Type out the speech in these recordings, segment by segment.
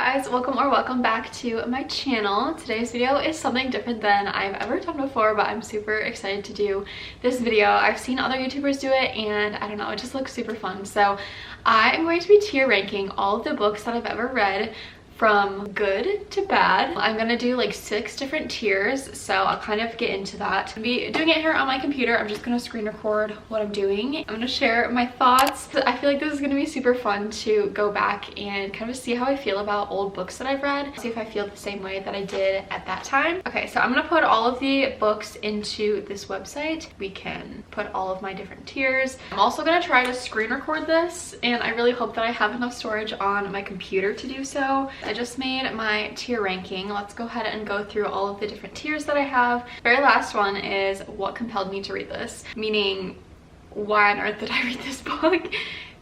guys, welcome back to my channel. Today's video is something different than I've ever done before, but I'm super excited to do this video. I've seen other YouTubers do it and I don't know, it just looks super fun. So I am going to be tier ranking all of the books that I've ever read from good to bad. I'm gonna do like 6 different tiers, so I'll kind of get into that. I'll be doing it here on my computer. I'm just gonna screen record what I'm doing. I'm gonna share my thoughts. I feel like this is gonna be super fun to go back and kind of see how I feel about old books that I've read, see if I feel the same way that I did at that time. Okay, so I'm gonna put all of the books into this website. We can put all of my different tiers. I'm also gonna try to screen record this, and I really hope that I have enough storage on my computer to do so. I just made my tier ranking. Let's go ahead and go through all of the different tiers that I have. Very last one is what compelled me to read this, meaning why on earth did I read this book?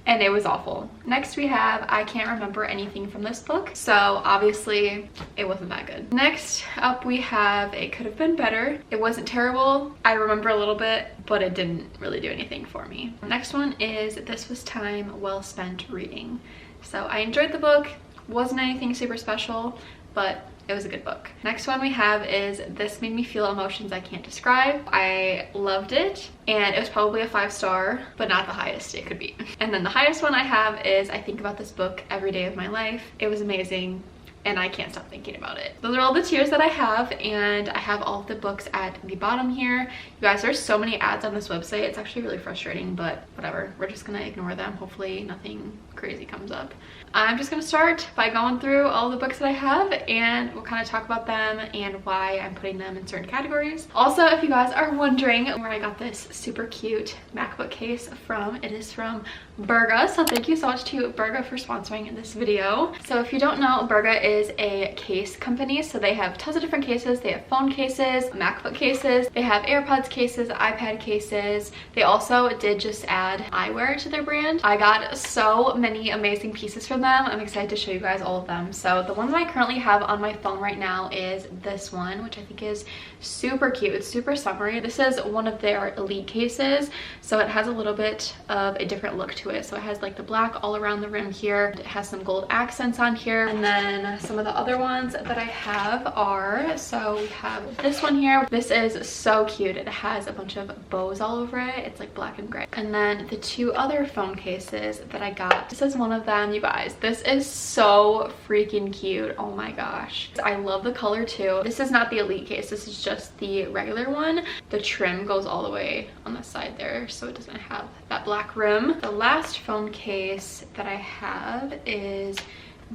And it was awful. Next we have I can't remember anything from this book, so obviously it wasn't that good. Next up we have it could have been better. It wasn't terrible. I remember a little bit, but it didn't really do anything for me. Next one is this was time well spent reading. So I enjoyed the book. Wasn't anything super special, but it was a good book. Next one we have is this made me feel emotions I can't describe. I loved it, and it was probably a 5-star, but not the highest it could be. And then the highest one I have is I think about this book every day of my life. It was amazing, and I can't stop thinking about it. Those are all the tiers that I have, and I have all of the books at the bottom here. You guys, there's so many ads on this website. It's actually really frustrating, but whatever. We're just gonna ignore them. Hopefully nothing crazy comes up. I'm just gonna start by going through all the books that I have, and we'll kind of talk about them and why I'm putting them in certain categories. Also, if you guys are wondering where I got this super cute MacBook case from, it is from Berga. So thank you so much to Berga for sponsoring this video. So if you don't know, Berga is a case company. So they have tons of different cases. They have phone cases, MacBook cases, they have AirPods cases, iPad cases. They also did just add eyewear to their brand. I got so many amazing pieces from them. I'm excited to show you guys all of them. So the one that I currently have on my phone right now is this one, which I think is super cute. It's super summery. This is one of their elite cases, so it has a little bit of a different look to it. So it has like the black all around the rim here. It has some gold accents on here, and then some of the other ones that I have are, so we have this one here. This is so cute. It has a bunch of bows all over it. It's like black and gray. And then the 2 other phone cases that I got, this is one of them. You guys, this is so freaking cute. Oh my gosh, I love the color too. This is not the elite case, this is just the regular one. The trim goes all the way on the side there, so it doesn't have that black rim. The last phone case that I have is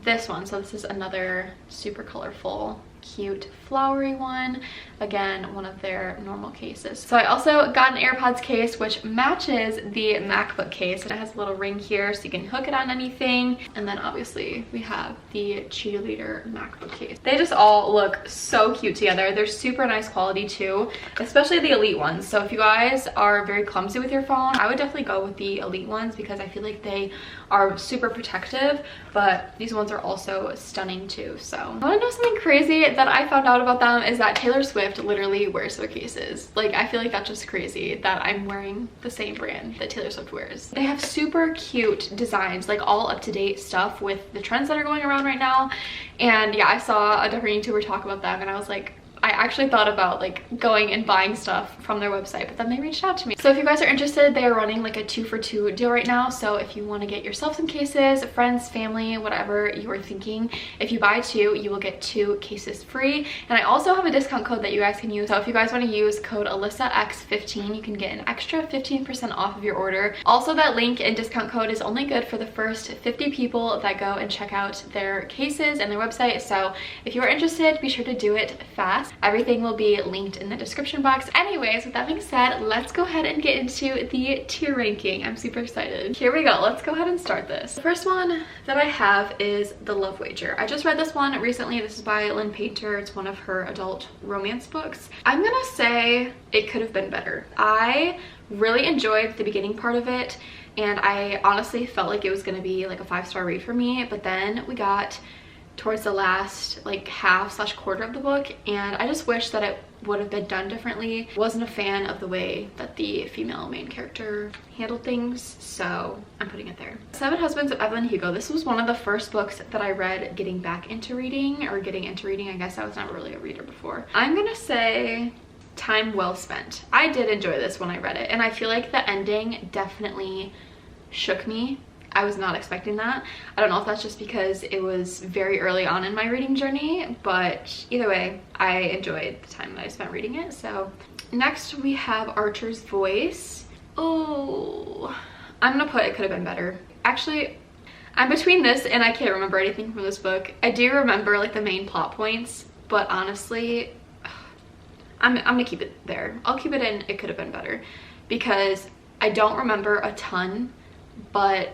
this one. So this is another super colorful, cute, flowery one. Again, one of their normal cases. So I also got an AirPods case which matches the MacBook case, and it has a little ring here so you can hook it on anything. And then obviously we have the cheerleader MacBook case. They just all look so cute together. They're super nice quality too, especially the elite ones. So if you guys are very clumsy with your phone, I would definitely go with the elite ones because I feel like they are super protective, but these ones are also stunning too. So I want to know something crazy that I found out about them is that Taylor Swift literally wears their cases. Like, I feel like that's just crazy that I'm wearing the same brand that Taylor Swift wears. They have super cute designs, like all up-to-date stuff with the trends that are going around right now. And yeah, I saw a different YouTuber talk about them and I was like, I actually thought about like going and buying stuff from their website, but then they reached out to me. So if you guys are interested, they are running like a 2-for-2 deal right now. So if you want to get yourself some cases, friends, family, whatever you are thinking, if you buy 2, you will get 2 cases free. And I also have a discount code that you guys can use. So if you guys want to use code AlyssaX15, you can get an extra 15% off of your order. Also, that link and discount code is only good for the first 50 people that go and check out their cases and their website. So if you are interested, be sure to do it fast. Everything will be linked in the description box. Anyways, with that being said, let's go ahead and get into the tier ranking. I'm super excited. Here we go. Let's go ahead and start this. The first one that I have is The Love Wager. I just read this one recently. This is by Lynn Painter. It's one of her adult romance books. I'm gonna say it could have been better. I really enjoyed the beginning part of it, and I honestly felt like it was gonna be like a 5-star read for me, but then we got towards the last like half/quarter of the book, and I just wish that it would have been done differently. Wasn't a fan of the way that the female main character handled things, so I'm putting it there. Seven Husbands of Evelyn Hugo. This was one of the first books that I read getting back into reading, or getting into reading. I guess I was never really a reader before. I'm gonna say time well spent. I did enjoy this when I read it, and I feel like the ending definitely shook me. I was not expecting that. I don't know if that's just because it was very early on in my reading journey, but either way, I enjoyed the time that I spent reading it. So next we have Archer's Voice. Oh, I'm gonna put it could have been better. Actually, I'm between this and I can't remember anything from this book. I do remember like the main plot points, but honestly, I'm gonna keep it there. I'll keep it in it could have been better, because I don't remember a ton, but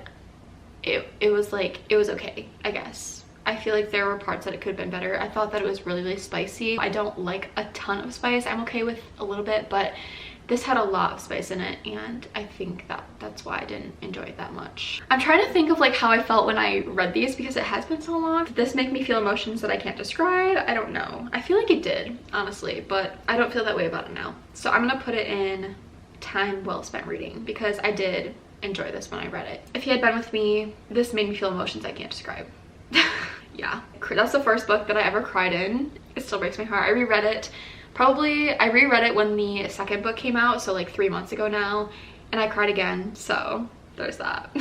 it was like, it was okay, I guess. I feel like there were parts that it could have been better. I thought that it was really, really spicy. I don't like a ton of spice. I'm okay with a little bit, but this had a lot of spice in it, and I think that's why I didn't enjoy it that much. I'm trying to think of like how I felt when I read these, because it has been so long. Did this make me feel emotions that I can't describe? I don't know. I feel like it did, honestly, but I don't feel that way about it now. So I'm gonna put it in time well spent reading, because I did enjoy this when I read it. If you had been with me, this made me feel emotions I can't describe. Yeah, that's the first book that I ever cried in. It still breaks my heart. I reread it when the second book came out, so like 3 months ago now, and I cried again, so there's that.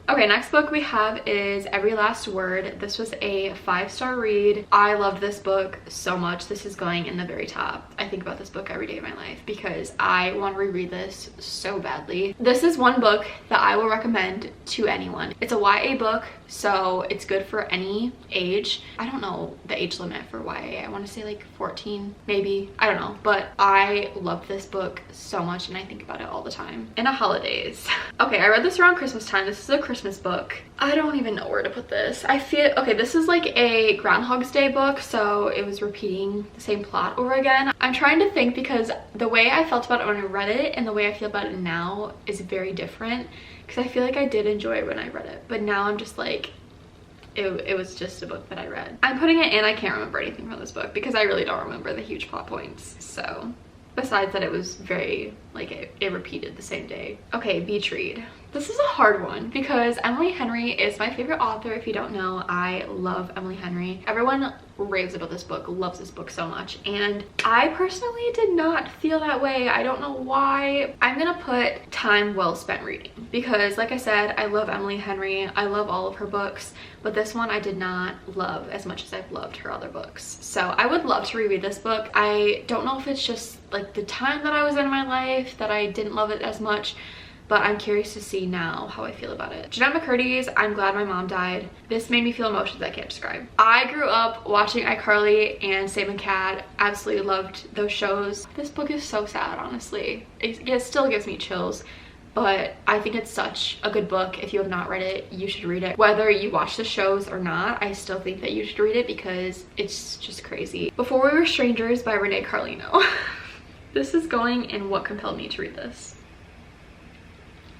Okay, next book we have is Every Last Word. This was a 5-star read. I loved this book so much. This is going in the very top. I think about this book every day of my life because I want to reread this so badly. This is one book that I will recommend to anyone. It's a YA book, so it's good for any age. I don't know the age limit for YA. I want to say like 14, maybe. I don't know, but I love this book so much and I think about it all the time. In the holidays. Okay, I read this around Christmas time. This is a Christmas book. I don't even know where to put this. I feel, okay, this is like a Groundhog's Day book, so it was repeating the same plot over again. I'm trying to think, because the way I felt about it when I read it and the way I feel about it now is very different, because I feel like I did enjoy it when I read it, but now I'm just like, it was just a book that I read. I'm putting it in, I can't remember anything from this book because I really don't remember the huge plot points, so besides that it was very, like, it repeated the same day. Okay, beach read. This is a hard one because Emily Henry is my favorite author. If you don't know, I love Emily Henry. Everyone raves about this book, loves this book so much, and I personally did not feel that way. I don't know why. I'm gonna put time well spent reading because, like I said, I love Emily Henry. I love all of her books, but this one I did not love as much as I've loved her other books. So I would love to reread this book. I don't know if it's just like the time that I was in my life that I didn't love it as much, but I'm curious to see now how I feel about it. Jeanette McCurdy's I'm Glad My Mom Died. This made me feel emotions I can't describe. I grew up watching iCarly and Sam and Cat. Absolutely loved those shows. This book is so sad, honestly. It still gives me chills, but I think it's such a good book. If you have not read it, you should read it. Whether you watch the shows or not, I still think that you should read it because it's just crazy. Before We Were Strangers by Renee Carlino. This is going in what compelled me to read this.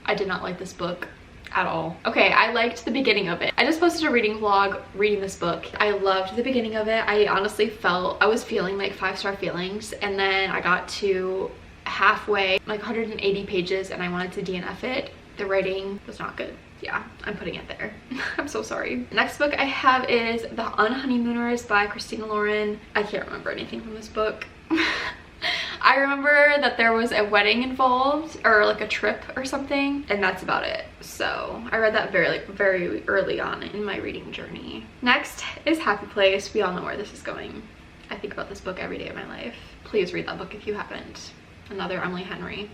I did not like this book at all. Okay, I liked the beginning of it. I just posted a reading vlog reading this book. I loved the beginning of it. I honestly felt, I was feeling like 5-star feelings, and then I got to halfway, like 180 pages, and I wanted to DNF it. The writing was not good. Yeah, I'm putting it there. I'm so sorry. The next book I have is The Unhoneymooners by Christina Lauren. I can't remember anything from this book. I remember that there was a wedding involved, or like a trip or something, and that's about it. So I read that very early on in my reading journey. Next is Happy Place. We all know where this is going. I think about this book every day of my life. Please read that book if you haven't. Another Emily Henry.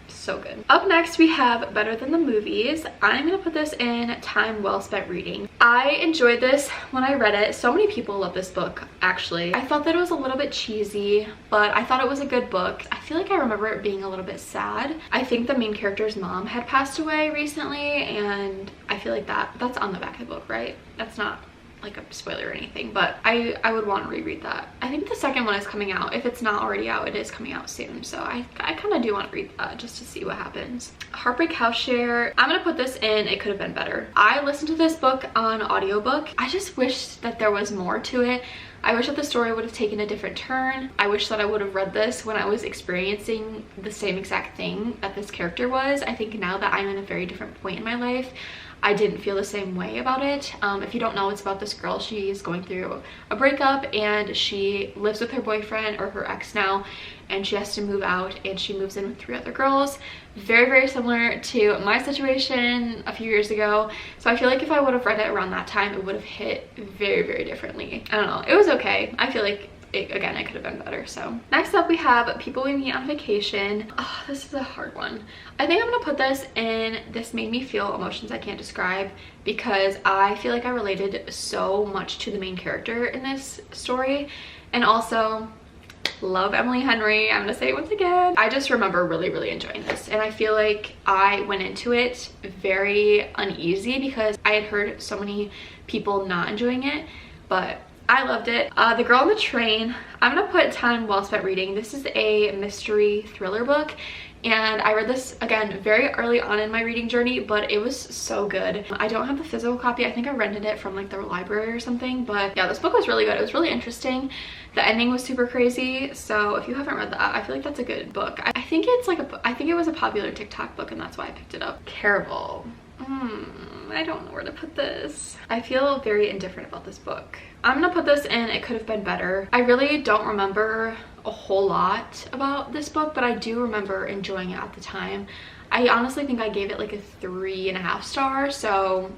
So good. Up next we have Better Than the Movies. I'm gonna put this in time well spent reading. I enjoyed this when I read it. So many people love this book, actually. I thought that it was a little bit cheesy, but I thought it was a good book. I feel like I remember it being a little bit sad. I think the main character's mom had passed away recently, and I feel like that's on the back of the book, right? That's not like a spoiler or anything, but I would want to reread that. I think the second one is coming out. If it's not already out, it is coming out soon, so I kind of do want to read that just to see what happens. Heartbreak House Share, I'm gonna put this in It Could Have Been Better. I listened to this book on audiobook. I just wish that there was more to it. I wish that the story would have taken a different turn. I wish that I would have read this when I was experiencing the same exact thing that this character was. I think now that I'm in a very different point in my life, I didn't feel the same way about it. If you don't know, it's about this girl. She is going through a breakup and she lives with her boyfriend, or her ex now, and she has to move out, and she moves in with 3 other girls. Very, very similar to my situation a few years ago. So I feel like if I would have read it around that time, it would have hit very, very differently. I don't know. It was okay. I feel like again, it could have been better. So next up we have People We Meet on Vacation. Oh, this is a hard one. I think I'm gonna put this in This Made Me Feel Emotions I Can't Describe, because I feel like I related so much to the main character in this story, and also love Emily Henry. I'm gonna say it once again. I just remember really, really enjoying this, and I feel like I went into it very uneasy because I had heard so many people not enjoying it, but I loved it. The Girl on the Train, I'm gonna put Time Well Spent Reading. This is a mystery thriller book, and I read this again very early on in my reading journey, but it was so good. I don't have the physical copy. I think I rented it from like the library or something, but yeah, this book was really good. It was really interesting. The ending was super crazy, so if you haven't read that, I feel like that's a good book. I think it's like I think it was a popular TikTok book, and that's why I picked it up. Caraval. I don't know where to put this. I feel very indifferent about this book. I'm gonna put this in It Could Have Been Better. I really don't remember a whole lot about this book, but I do remember enjoying it at the time. I honestly think I gave it like a 3.5 stars, so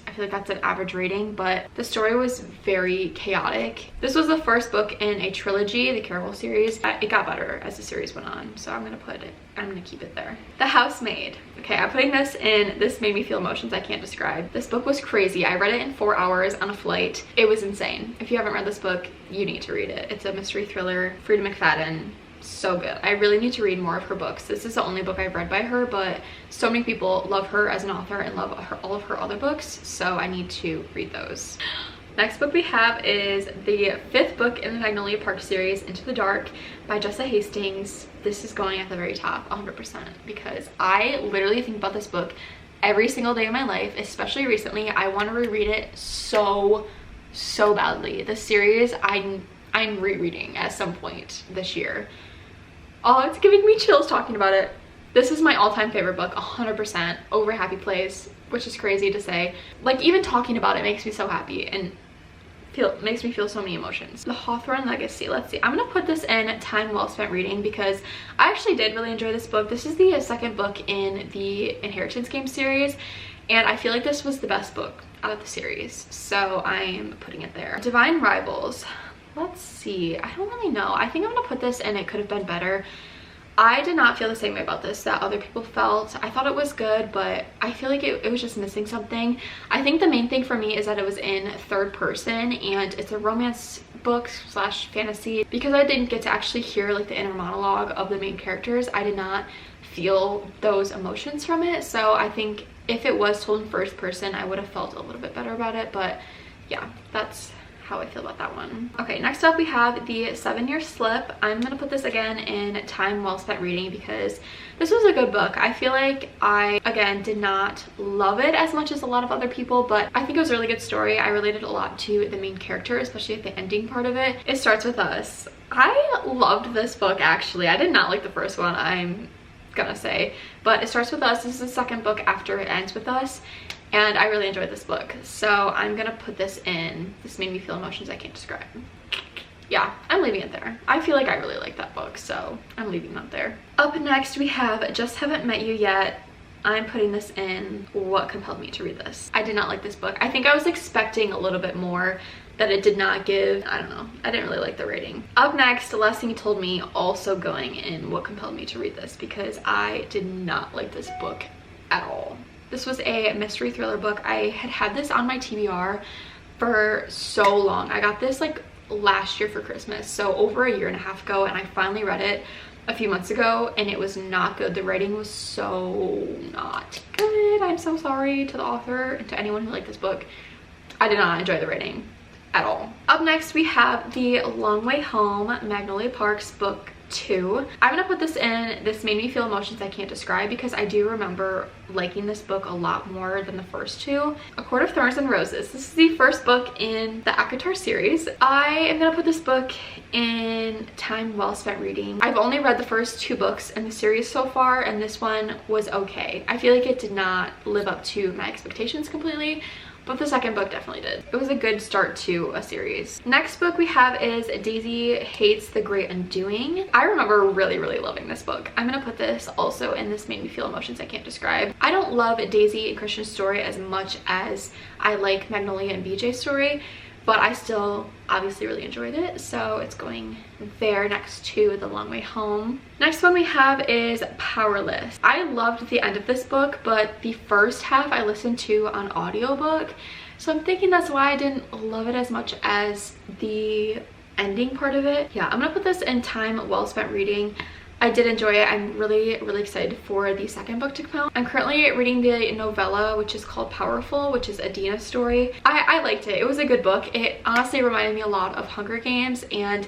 I feel like that's an average rating, but the story was very chaotic. This was the first book in a trilogy, the Caraval series. It got better as the series went on, so I'm gonna keep it there. The Housemaid. Okay, I'm putting this in This Made Me Feel Emotions I Can't Describe. This book was crazy. I read it in 4 hours on a flight. It was insane. If you haven't read this book, you need to read it. It's a mystery thriller. Frida McFadden. So good. I really need to read more of her books. This is the only book I've read by her, but so many people love her as an author and love all of her other books, so I need to read those. Next book we have is the 5th book in the Magnolia Park series, Into the Dark, by Jessa Hastings. This is going at the very top 100% because I literally think about this book every single day of my life, especially recently. I want to reread it so badly. The series I'm rereading at some point this year. Oh, it's giving me chills talking about it. This is my all-time favorite book, 100%, over Happy Place, which is crazy to say. Like, even talking about it makes me so happy and makes me feel so many emotions. The Hawthorne Legacy. Let's see. I'm gonna put this in Time Well Spent Reading because I actually did really enjoy this book. This is the 2nd book in the Inheritance Game series, and I feel like this was the best book out of the series, so I'm putting it there. Divine Rivals. Let's see. I don't really know. I think I'm gonna put this in It Could Have Been Better. I did not feel the same way about this that other people felt. I thought it was good, but I feel like it was just missing something. I think the main thing for me is that it was in 3rd person, and it's a romance book / fantasy. Because I didn't get to actually hear like the inner monologue of the main characters, I did not feel those emotions from it. So I think if it was told in 1st person, I would have felt a little bit better about it. But yeah, that's how I feel about that one. Okay, next up we have the 7-Year Slip. I'm gonna put this again in Time Well Spent Reading because this was a good book. I feel like I, again, did not love it as much as a lot of other people, but I think it was a really good story. I related a lot to the main character, especially at the ending part of it. It Starts With Us. I loved this book, actually. I did not like the first one, I'm gonna say, but It Starts With Us. This is the 2nd book after It Ends With Us, and I really enjoyed this book, so I'm gonna put this in This Made Me Feel Emotions I Can't Describe. Yeah, I'm leaving it there. I feel like I really like that book, so I'm leaving that there. Up next we have Just Haven't Met You Yet. I'm putting this in What Compelled Me to Read This. I did not like this book. I think I was expecting a little bit more that it did not give. I don't know. I didn't really like the rating. Up next, Last Thing You Told Me, also going in What Compelled Me to Read This because I did not like this book at all. This was a mystery thriller book. I had this on my TBR for so long. I got this like last year for Christmas, so over a 1.5 years ago, and I finally read it a few months ago, and it was not good. The writing was so not good. I'm so sorry to the author and to anyone who liked this book. I did not enjoy the writing at all. Up next, we have The Long Way Home, Magnolia Parks, book 2. I'm gonna put this in This Made Me Feel Emotions I Can't Describe because I do remember liking this book a lot more than the first two. A Court of Thorns and Roses. This is the first book in the ACOTAR series. I am gonna put this book in time well spent reading. I've only read the first 2 books in the series so far, and this one was okay. I feel like it did not live up to my expectations completely, but the second book definitely did. It was a good start to a series. Next book we have is Daisy Hates the Great Undoing. I remember really loving this book. I'm gonna put this also in This Made Me Feel Emotions I Can't Describe. I don't love Daisy and Christian's story as much as I like Magnolia and BJ's story, but I still obviously really enjoyed it, so it's going there next to The Long Way Home. Next one we have is Powerless. I loved the end of this book, but the first half I listened to on audiobook, so I'm thinking that's why I didn't love it as much as the ending part of it. Yeah, I'm gonna put this in time well spent reading. I did enjoy it. I'm really excited for the second book to come out. I'm currently reading the novella, which is called Powerful, which is Adina's story. I liked it. It was a good book. It honestly reminded me a lot of Hunger Games, and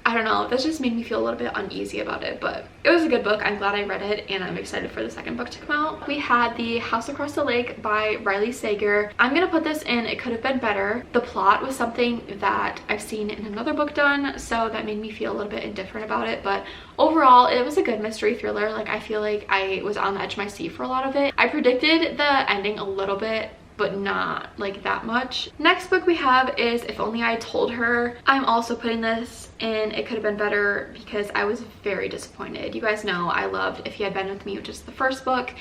I don't know, that just made me feel a little bit uneasy about it, but it was a good book. I'm glad I read it, and I'm excited for the second book to come out. We had The House Across the Lake by Riley Sager. I'm gonna put this in It Could Have Been Better. The plot was something that I've seen in another book done, so that made me feel a little bit indifferent about it, but overall it was a good mystery thriller. Like, I feel like I was on the edge of my seat for a lot of it. I predicted the ending a little bit, but not like that much. Next book we have is If Only I Told Her. I'm also putting this in It Could Have Been Better because I was very disappointed. You guys know I loved If You Had Been With Me, which is the first book.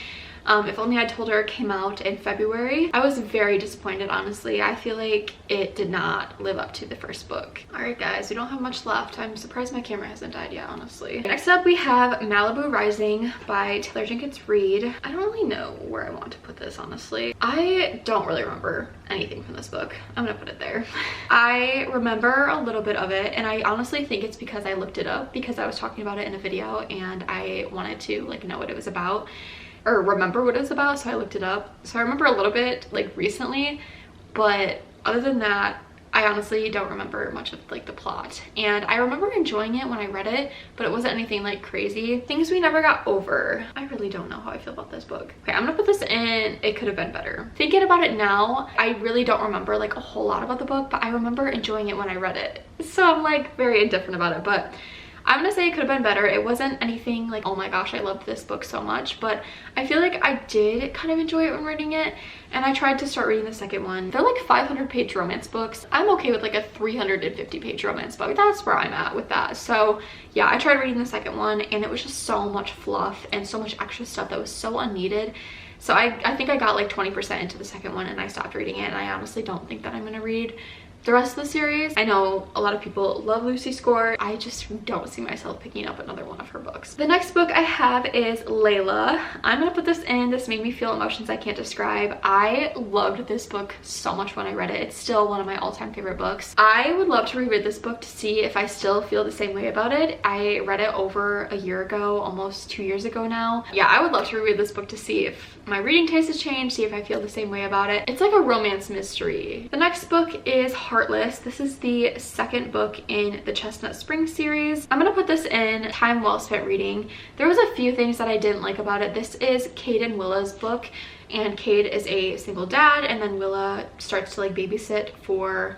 If Only I Told Her came out in February. I was very disappointed, honestly. I feel like it did not live up to the first book. Alright guys, we don't have much left. I'm surprised my camera hasn't died yet, honestly. Next up we have Malibu Rising by Taylor Jenkins Reid. I don't really know where I want to put this, honestly. I don't really remember anything from this book. I'm gonna put it there. I remember a little bit of it, and I honestly think it's because I looked it up because I was talking about it in a video and I wanted to like know what it was about, or remember what it was about, so I looked it up. So I remember a little bit like recently, but other than that, I honestly don't remember much of like the plot. And I remember enjoying it when I read it, but it wasn't anything like crazy. Things We Never Got Over. I really don't know how I feel about this book. Okay, I'm gonna put this in It Could Have Been Better. Thinking about it now, I really don't remember like a whole lot about the book, but I remember enjoying it when I read it. So I'm like very indifferent about it, but I'm gonna say it could have been better. It wasn't anything like, oh my gosh, I loved this book so much, but I feel like I did kind of enjoy it when reading it, and I tried to start reading the second one. They're like 500-page romance books. I'm okay with like a 350-page romance book. That's where I'm at with that. So yeah, I tried reading the second one, and it was just so much fluff and so much extra stuff that was so unneeded. So I think I got like 20% into the second one and I stopped reading it, and I honestly don't think that I'm gonna read the rest of the series. I know a lot of people love Lucy Score. I just don't see myself picking up another one of her books. The next book I have is Layla. I'm gonna put this in This Made Me Feel Emotions I Can't Describe. I loved this book so much when I read it. It's still one of my all-time favorite books. I would love to reread this book to see if I still feel the same way about it. I read it over a year ago, almost 2 years ago now. Yeah, I would love to reread this book to see if my reading taste has changed, see if I feel the same way about it. It's like a romance mystery. The next book is Heartless. This is the second book in the Chestnut Springs series. I'm gonna put this in time well spent reading. There was a few things that I didn't like about it. This is Cade and Willa's book, and Cade is a single dad, and then Willa starts to like babysit for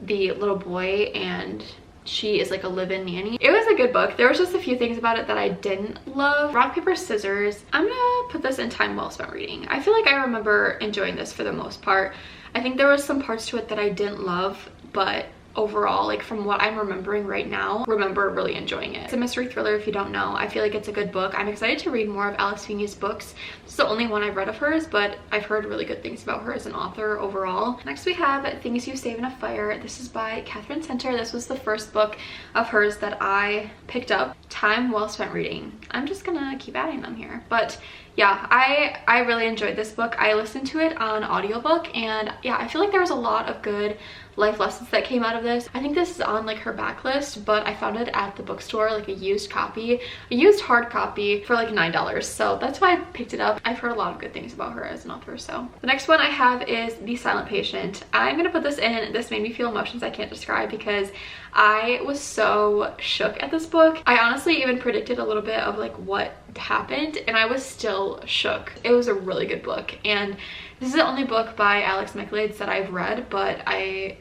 the little boy, and she is like a live-in nanny. It was a good book. There was just a few things about it that I didn't love. Rock, paper, scissors. I'm gonna put this in time well spent reading. I feel like I remember enjoying this for the most part. I think there was some parts to it that I didn't love, but overall, like from what I'm remembering right now, remember really enjoying it. It's a mystery thriller if you don't know. I feel like it's a good book. I'm excited to read more of Alice Feeney's books. It's the only one I've read of hers, but I've heard really good things about her as an author overall. Next we have Things You Save in a Fire. This is by Catherine Center. This was the first book of hers that I picked up. Time well spent reading. I'm just gonna keep adding them here. But yeah, I really enjoyed this book. I listened to it on audiobook, and yeah, I feel like there was a lot of good life lessons that came out of this. I think this is on like her backlist, but I found it at the bookstore, like a used copy, a used hard copy for like $9, so that's why I picked it up. I've heard a lot of good things about her as an author. So the next one I have is The Silent Patient. I'm gonna put this in This Made Me Feel Emotions I Can't Describe because I was so shook at this book. I honestly even predicted a little bit of like what happened, and I was still shook. It was a really good book, and this is the only book by Alex Michaelides that I've read, but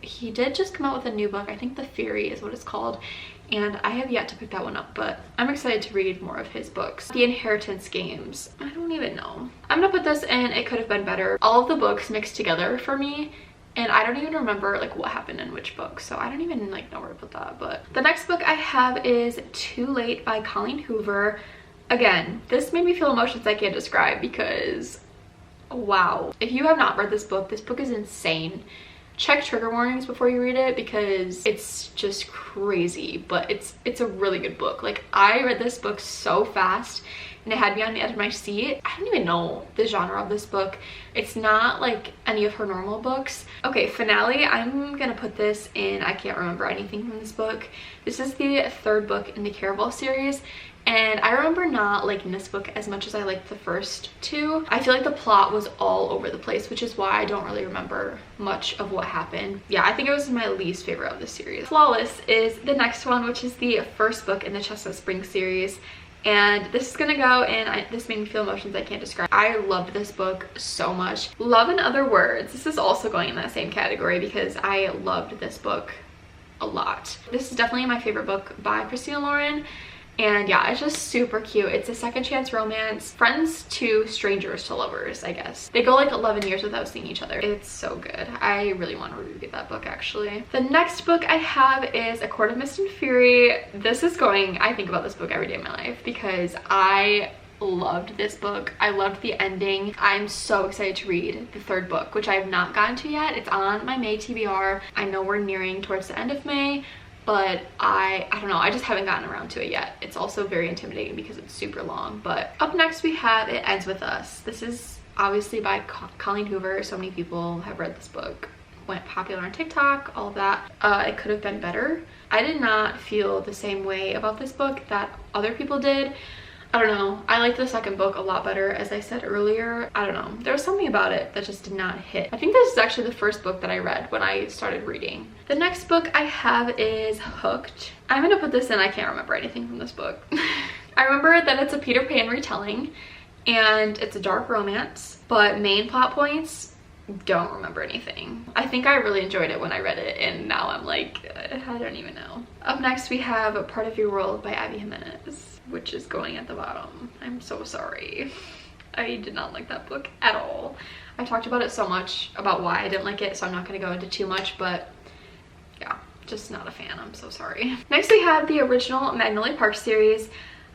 he did just come out with a new book. I think The Fury is what it's called, and I have yet to pick that one up, but I'm excited to read more of his books. The Inheritance Games. I don't even know. I'm gonna put this in It Could Have Been Better. All of the books mixed together for me, and I don't even remember like what happened in which book, so I don't even like know where to put that. But the next book I have is Too Late by Colleen Hoover. Again, this made me feel emotions I can't describe because wow. If you have not read this book is insane. Check trigger warnings before you read it because it's just crazy, but it's a really good book. Like, I read this book so fast and it had me on the edge of my seat. I don't even know the genre of this book. It's not like any of her normal books. Okay, finale, I'm gonna put this in I can't remember anything from this book. This is the third book in the Caraval series, and I remember not liking this book as much as I liked the first two. I feel like the plot was all over the place, which is why I don't really remember much of what happened. Yeah, I think it was my least favorite of the series. Flawless is the next one, which is the first book in the Chestnut Springs series. And this is gonna go in This Made Me Feel Emotions I Can't Describe. I loved this book so much. Love in Other Words. This is also going in that same category because I loved this book a lot. This is definitely my favorite book by Christina Lauren. And yeah, it's just super cute. It's a second chance romance. Friends to strangers to lovers, I guess. They go like 11 years without seeing each other. It's so good. I really want to reread that book, actually. The next book I have is A Court of Mist and Fury. This is going, I think about this book every day of my life because I loved this book. I loved the ending. I'm so excited to read the third book, which I have not gotten to yet. It's on my May TBR. I know we're nearing towards the end of May, but I don't know, I just haven't gotten around to it yet. It's also very intimidating because it's super long. But up next we have It Ends With Us. This is obviously by Colleen Hoover. So many people have read this book, went popular on TikTok, all of that. It Could Have Been Better. I did not feel the same way about this book that other people did. I don't know, I liked the second book a lot better, as I said earlier. I don't know, there was something about it that just did not hit. I think this is actually the first book that I read when I started reading. The next book I have is Hooked. I'm gonna put this in I can't remember anything from this book. I remember that it's a Peter Pan retelling and it's a dark romance, but main plot points, don't remember anything. I think I really enjoyed it when I read it, and now I'm like, I don't even know. Up next we have Part of Your World by Abby Jimenez, which is going at the bottom. I'm so sorry. I did not like that book at all. I talked about it so much about why I didn't like it, so I'm not going to go into too much, but yeah, just not a fan. I'm so sorry. Next we have the original Magnolia Park series.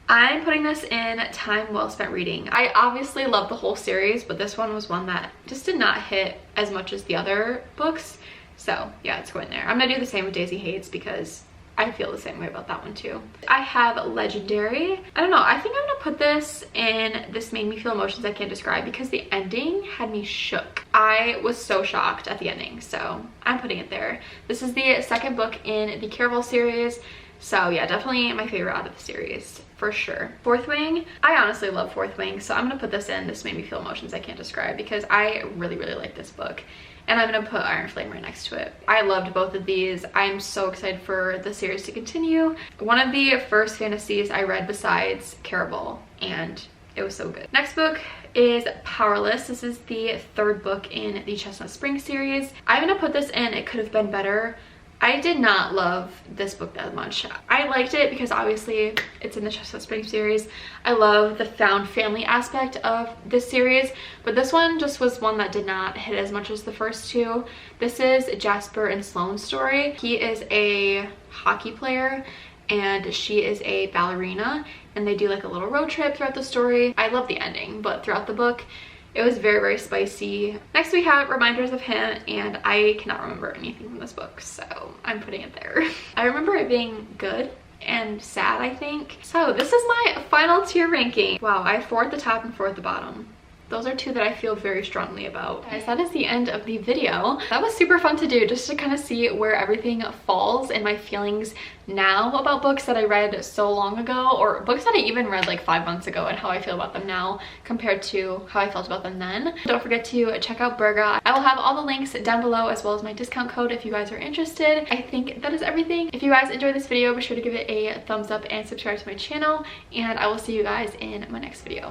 I'm putting this in Time Well Spent Reading. I obviously love the whole series, but this one was one that just did not hit as much as the other books. So yeah, it's going there. I'm gonna do the same with Daisy Hates because I feel the same way about that one too. I have Legendary. I don't know, I think I'm gonna put this in This Made Me Feel Emotions I Can't Describe because the ending had me shook. I was so shocked at the ending, so I'm putting it there. This is the second book in the Caraval series. So yeah, definitely my favorite out of the series, for sure. Fourth Wing, I honestly love Fourth Wing, so I'm gonna put this in This Made Me Feel Emotions I Can't Describe because I really like this book. And I'm gonna put Iron Flame right next to it. I loved both of these. I'm so excited for the series to continue. One of the first fantasies I read besides Caraval, and it was so good. Next book is Powerless. This is the third book in the Chestnut Springs series. I'm gonna put this in It Could Have Been Better. I did not love this book that much. I liked it because obviously it's in the Chestnut Springs series. I love the found family aspect of this series, but this one just was one that did not hit as much as the first two. This is Jasper and Sloane's story. He is a hockey player and she is a ballerina, and they do like a little road trip throughout the story. I love the ending, but throughout the book, it was very spicy. Next we have Reminders of Him, and I cannot remember anything from this book, so I'm putting it there. I remember it being good. and sad, I think. So this is my final tier ranking. Wow, I have 4 at the top and 4 at the bottom. Those are 2 that I feel very strongly about. Guys, that is the end of the video. That was super fun to do, just to kind of see where everything falls and my feelings now about books that I read so long ago, or books that I even read like 5 months ago, and how I feel about them now compared to how I felt about them then. Don't forget to check out Burga. I will have all the links down below, as well as my discount code if you guys are interested. I think that is everything. If you guys enjoyed this video, be sure to give it a thumbs up and subscribe to my channel, and I will see you guys in my next video.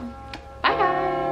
Bye guys!